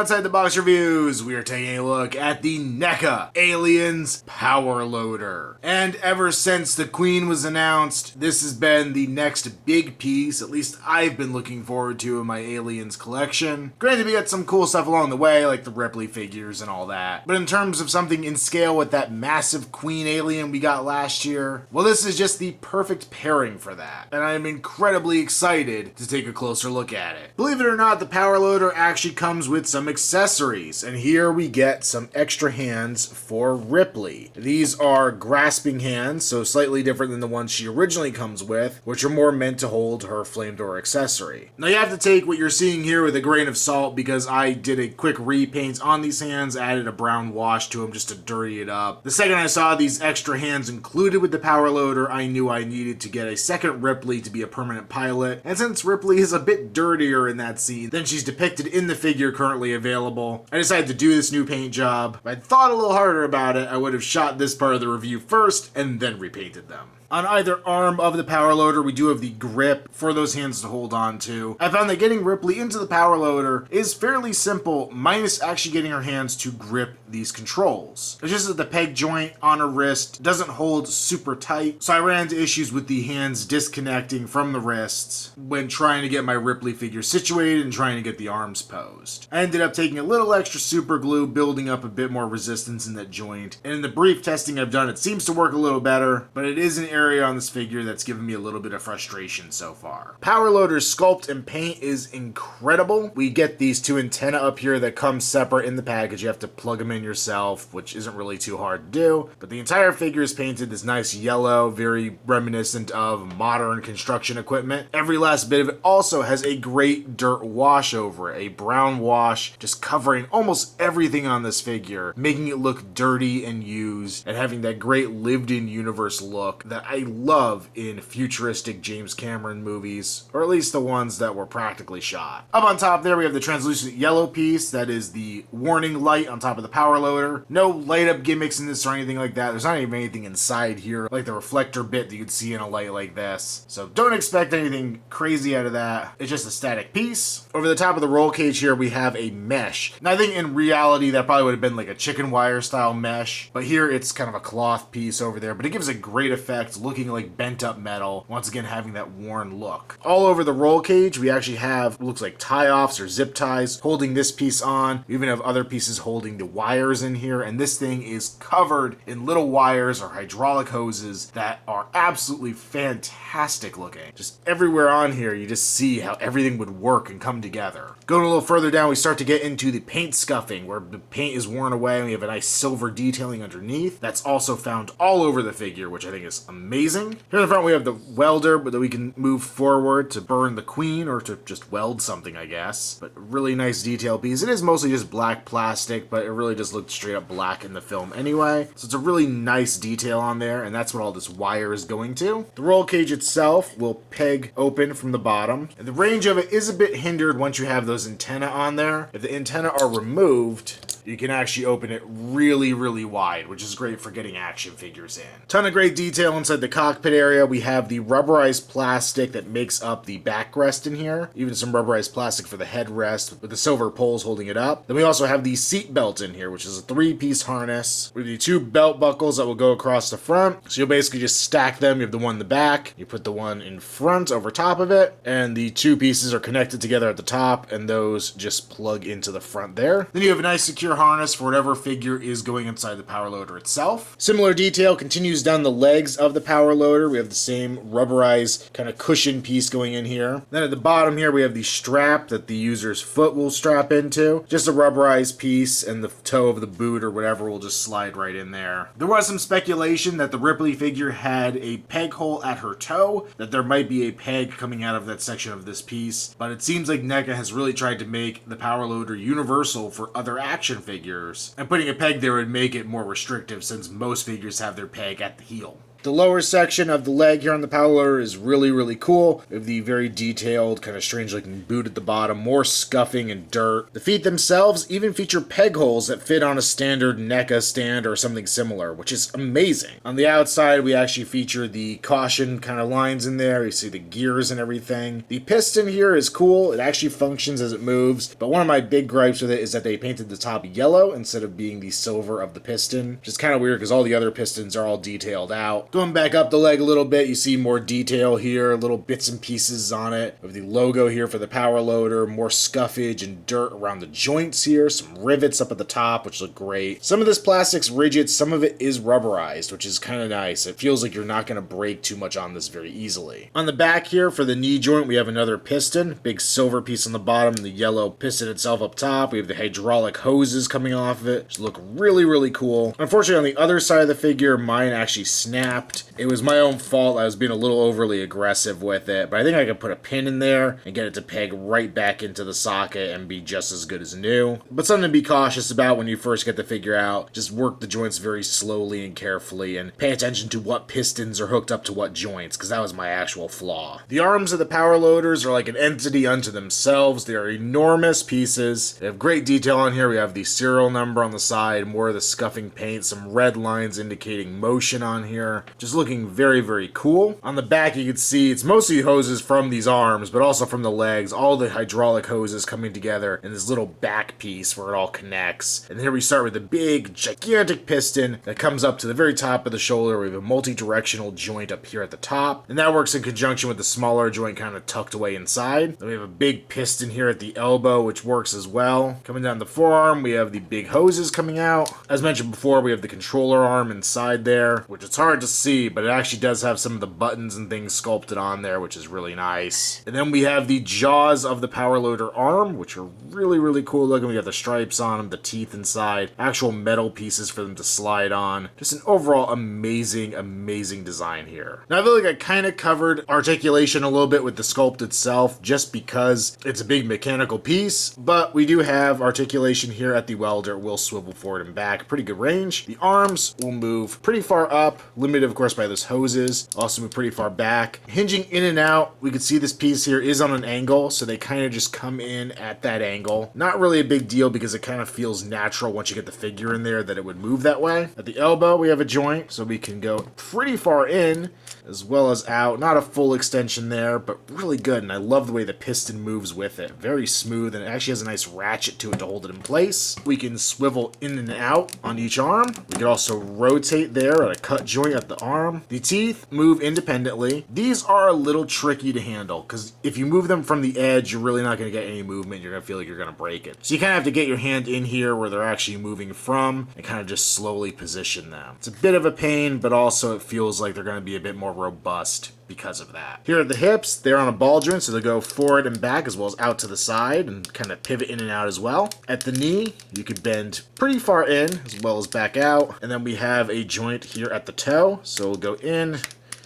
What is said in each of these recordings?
Outside the Box Reviews, we are taking a look at the NECA Aliens Power Loader. And ever since the Queen was announced, this has been the next big piece, at least I've been looking forward to in my Aliens collection. Granted, we got some cool stuff along the way, like the Ripley figures and all that. But in terms of something in scale with that massive Queen alien we got last year, well, this is just the perfect pairing for that. And I am incredibly excited to take a closer look at it. Believe it or not, the Power Loader actually comes with some accessories, and here we get some extra hands for Ripley. These are grasping hands, so slightly different than the ones she originally comes with, which are more meant to hold her flamethrower accessory. Now you have to take what you're seeing here with a grain of salt, because I did a quick repaint on these hands, added a brown wash to them just to dirty it up. The second I saw these extra hands included with the Power Loader, I knew I needed to get a second Ripley to be a permanent pilot, and since Ripley is a bit dirtier in that scene than she's depicted in the figure currently available, I decided to do this new paint job. If I'd thought a little harder about it, I would have shot this part of the review first and then repainted them. On either arm of the Power Loader, we do have the grip for those hands to hold on to. I found that getting Ripley into the Power Loader is fairly simple, minus actually getting her hands to grip these controls. It's just that the peg joint on her wrist doesn't hold super tight, so I ran into issues with the hands disconnecting from the wrists when trying to get my Ripley figure situated and trying to get the arms posed. I ended up taking a little extra super glue, building up a bit more resistance in that joint, and in the brief testing I've done, it seems to work a little better, but it is an area on this figure that's given me a little bit of frustration so far. Power Loader's sculpt and paint is incredible. We get these two antennae up here that come separate in the package. You have to plug them in yourself, which isn't really too hard to do, but the entire figure is painted this nice yellow, very reminiscent of modern construction equipment. Every last bit of it also has a great dirt wash over it, a brown wash just covering almost everything on this figure, making it look dirty and used, and having that great lived-in universe look that I love in futuristic James Cameron movies, or at least the ones that were practically shot. Up on top there we have the translucent yellow piece that is the warning light on top of the Power Loader. No light up gimmicks in this or anything like that. There's not even anything inside here like the reflector bit that you'd see in a light like this, so don't expect anything crazy out of that. It's just a static piece. Over the top of the roll cage here we have a mesh. Now I think in reality that probably would have been like a chicken wire style mesh, but here it's kind of a cloth piece over there, but it gives a great effect, looking like bent up metal, once again having that worn look. All over the roll cage we actually have, looks like tie-offs or zip ties holding this piece on. We even have other pieces holding the wires in here, and this thing is covered in little wires or hydraulic hoses that are absolutely fantastic looking. Just everywhere on here you just see how everything would work and come together. Going a little further down we start to get into the paint scuffing, where the paint is worn away and we have a nice silver detailing underneath. That's also found all over the figure, which I think is amazing. Here in the front we have the welder, but that we can move forward to burn the Queen or to just weld something, I guess. But really nice detail piece. It is mostly just black plastic, but it really just looked straight up black in the film anyway. So it's a really nice detail on there, and that's what all this wire is going to. The roll cage itself will peg open from the bottom, and the range of it is a bit hindered once you have those antennae on there. If the antennae are removed, you can actually open it really, really wide, which is great for getting action figures in. Ton of great detail inside the cockpit area. We have the rubberized plastic that makes up the backrest in here. Even some rubberized plastic for the headrest with the silver poles holding it up. Then we also have the seat belt in here, which is a 3-piece harness with the 2 belt buckles that will go across the front. So you'll basically just stack them. You have the one in the back, you put the one in front over top of it, and the 2 pieces are connected together at the top, and those just plug into the front there. Then you have a nice secure harness for whatever figure is going inside the Power Loader itself. Similar detail continues down the legs of the Power Loader. We have the same rubberized kind of cushion piece going in here. Then at the bottom here we have the strap that the user's foot will strap into. Just a rubberized piece, and the toe of the boot or whatever will just slide right in there. There was some speculation that the Ripley figure had a peg hole at her toe, that there might be a peg coming out of that section of this piece, but it seems like NECA has really tried to make the Power Loader universal for other action figures, and putting a peg there would make it more restrictive since most figures have their peg at the heel. The lower section of the leg here on the power loader is really, really cool. We have the very detailed, kind of strange looking boot at the bottom, more scuffing and dirt. The feet themselves even feature peg holes that fit on a standard NECA stand or something similar, which is amazing. On the outside, we actually feature the caution kind of lines in there. You see the gears and everything. The piston here is cool. It actually functions as it moves, but one of my big gripes with it is that they painted the top yellow instead of being the silver of the piston, which is kind of weird because all the other pistons are all detailed out. Going back up the leg a little bit, you see more detail here, little bits and pieces on it. We have the logo here for the power loader, more scuffage and dirt around the joints here, some rivets up at the top, which look great. Some of this plastic's rigid, some of it is rubberized, which is kind of nice. It feels like you're not going to break too much on this very easily. On the back here for the knee joint, we have another piston, big silver piece on the bottom, the yellow piston itself up top. We have the hydraulic hoses coming off of it, which look really, really cool. Unfortunately, on the other side of the figure, mine actually snapped. It was my own fault. I was being a little overly aggressive with it, but I think I could put a pin in there and get it to peg right back into the socket and be just as good as new. But something to be cautious about when you first get the figure out. Just work the joints very slowly and carefully and pay attention to what pistons are hooked up to what joints, because that was my actual flaw. The arms of the power loaders are like an entity unto themselves. They are enormous pieces. They have great detail on here. We have the serial number on the side, more of the scuffing paint, some red lines indicating motion on here. Just looking very, very cool. On the back, you can see it's mostly hoses from these arms, but also from the legs. All the hydraulic hoses coming together in this little back piece where it all connects. And here we start with a big, gigantic piston that comes up to the very top of the shoulder. We have a multi-directional joint up here at the top, and that works in conjunction with the smaller joint kind of tucked away inside. Then we have a big piston here at the elbow, which works as well. Coming down the forearm, we have the big hoses coming out. As mentioned before, we have the controller arm inside there, which it's hard to see, but it actually does have some of the buttons and things sculpted on there, which is really nice. And then we have the jaws of the power loader arm, which are really, really cool looking. We got the stripes on them, the teeth inside, actual metal pieces for them to slide on. Just an overall amazing, amazing design here. Now I feel like I kind of covered articulation a little bit with the sculpt itself, just because it's a big mechanical piece, but we do have articulation here at the welder. It will swivel forward and back, pretty good range. The arms will move pretty far up, limited of course by those hoses, also move pretty far back. Hinging in and out, we can see this piece here is on an angle, so they kind of just come in at that angle. Not really a big deal because it kind of feels natural once you get the figure in there that it would move that way. At the elbow, we have a joint, so we can go pretty far in as well as out. Not a full extension there, but really good, and I love the way the piston moves with it. Very smooth, and it actually has a nice ratchet to it to hold it in place. We can swivel in and out on each arm. We can also rotate there at a cut joint at the arm. The teeth move independently. These are a little tricky to handle, because if you move them from the edge, you're really not going to get any movement. You're going to feel like you're going to break it. So you kind of have to get your hand in here where they're actually moving from and kind of just slowly position them. It's a bit of a pain, but also it feels like they're going to be a bit more robust because of that. Here at the hips, they're on a ball joint, so they go forward and back as well as out to the side and kind of pivot in and out as well. At the knee, you could bend pretty far in as well as back out. And then we have a joint here at the toe, so we'll go in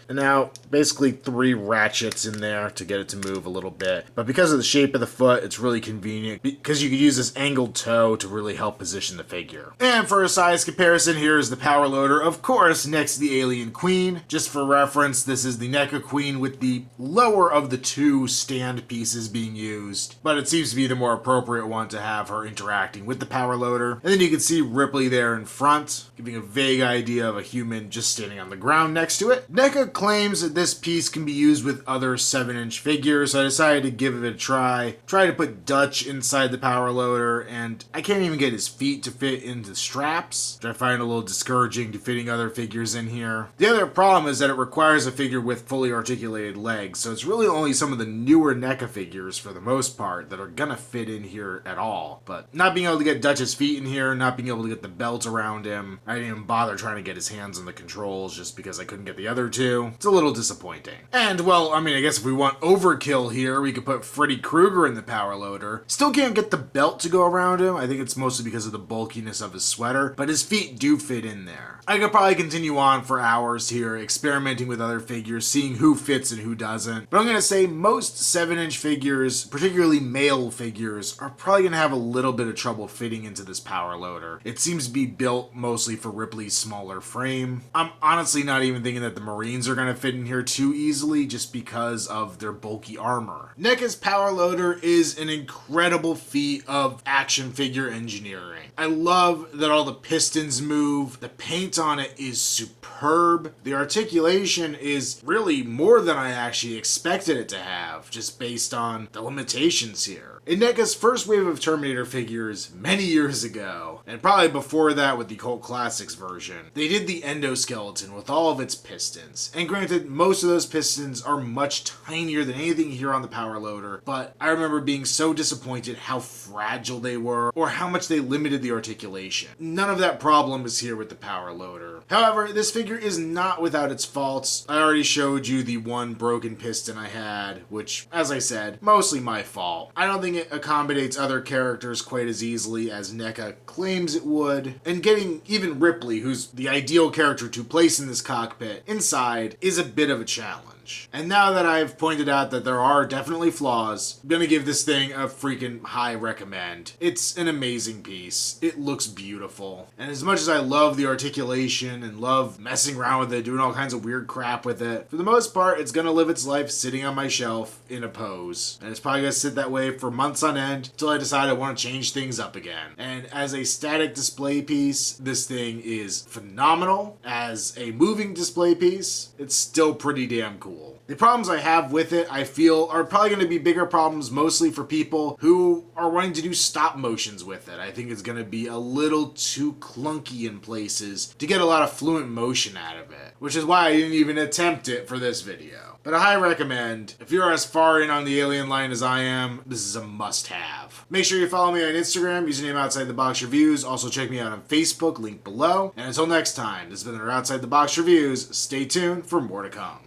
and out. Basically 3 ratchets in there to get it to move a little bit. But because of the shape of the foot, it's really convenient because you could use this angled toe to really help position the figure. And for a size comparison, here is the power loader, of course, next to the Alien Queen. Just for reference, this is the NECA Queen with the lower of the 2 stand pieces being used, but it seems to be the more appropriate one to have her interacting with the power loader. And then you can see Ripley there in front, giving a vague idea of a human just standing on the ground next to it. NECA claims that this piece can be used with other 7-inch figures, so I decided to give it a try. Try to put Dutch inside the power loader, and I can't even get his feet to fit into the straps, which I find a little discouraging to fitting other figures in here. The other problem is that it requires a figure with fully articulated legs, so it's really only some of the newer NECA figures, for the most part, that are gonna fit in here at all. But not being able to get Dutch's feet in here, not being able to get the belt around him, I didn't even bother trying to get his hands on the controls just because I couldn't get the other 2. so it's a little disappointing. And, well, I mean, I guess if we want overkill here, we could put Freddy Krueger in the power loader. Still can't get the belt to go around him. I think it's mostly because of the bulkiness of his sweater, but his feet do fit in there. I could probably continue on for hours here, experimenting with other figures, seeing who fits and who doesn't. But I'm going to say most 7-inch figures, particularly male figures, are probably going to have a little bit of trouble fitting into this power loader. It seems to be built mostly for Ripley's smaller frame. I'm honestly not even thinking that the Marines are going to fit in here too easily just because of their bulky armor. NECA's power loader is an incredible feat of action figure engineering. I love that all the pistons move, the paint on it is superb, the articulation is really more than I actually expected it to have, just based on the limitations here. In NECA's first wave of Terminator figures many years ago, and probably before that with the Cult Classics version, they did the endoskeleton with all of its pistons. And granted, most of those pistons are much tinier than anything here on the power loader, but I remember being so disappointed how fragile they were, or how much they limited the articulation. None of that problem is here with the power loader. However, this figure is not without its faults. I already showed you the one broken piston I had, which, as I said, mostly my fault. I don't think it accommodates other characters quite as easily as NECA claims it would, and getting even Ripley, who's the ideal character to place in this cockpit, inside is a bit of a challenge. And now that I've pointed out that there are definitely flaws, I'm gonna give this thing a freaking high recommend. It's an amazing piece. It looks beautiful. And as much as I love the articulation and love messing around with it, doing all kinds of weird crap with it, for the most part, it's gonna live its life sitting on my shelf in a pose. And it's probably gonna sit that way for months on end until I decide I want to change things up again. And as a static display piece, this thing is phenomenal. As a moving display piece, it's still pretty damn cool. The problems I have with it, I feel, are probably going to be bigger problems mostly for people who are wanting to do stop motions with it. I think it's going to be a little too clunky in places to get a lot of fluent motion out of it, which is why I didn't even attempt it for this video. But I highly recommend, if you're as far in on the Alien line as I am, this is a must-have. Make sure you follow me on Instagram, username Outside the Box Reviews. Also check me out on Facebook, link below. And until next time, this has been our Outside the Box Reviews. Stay tuned for more to come.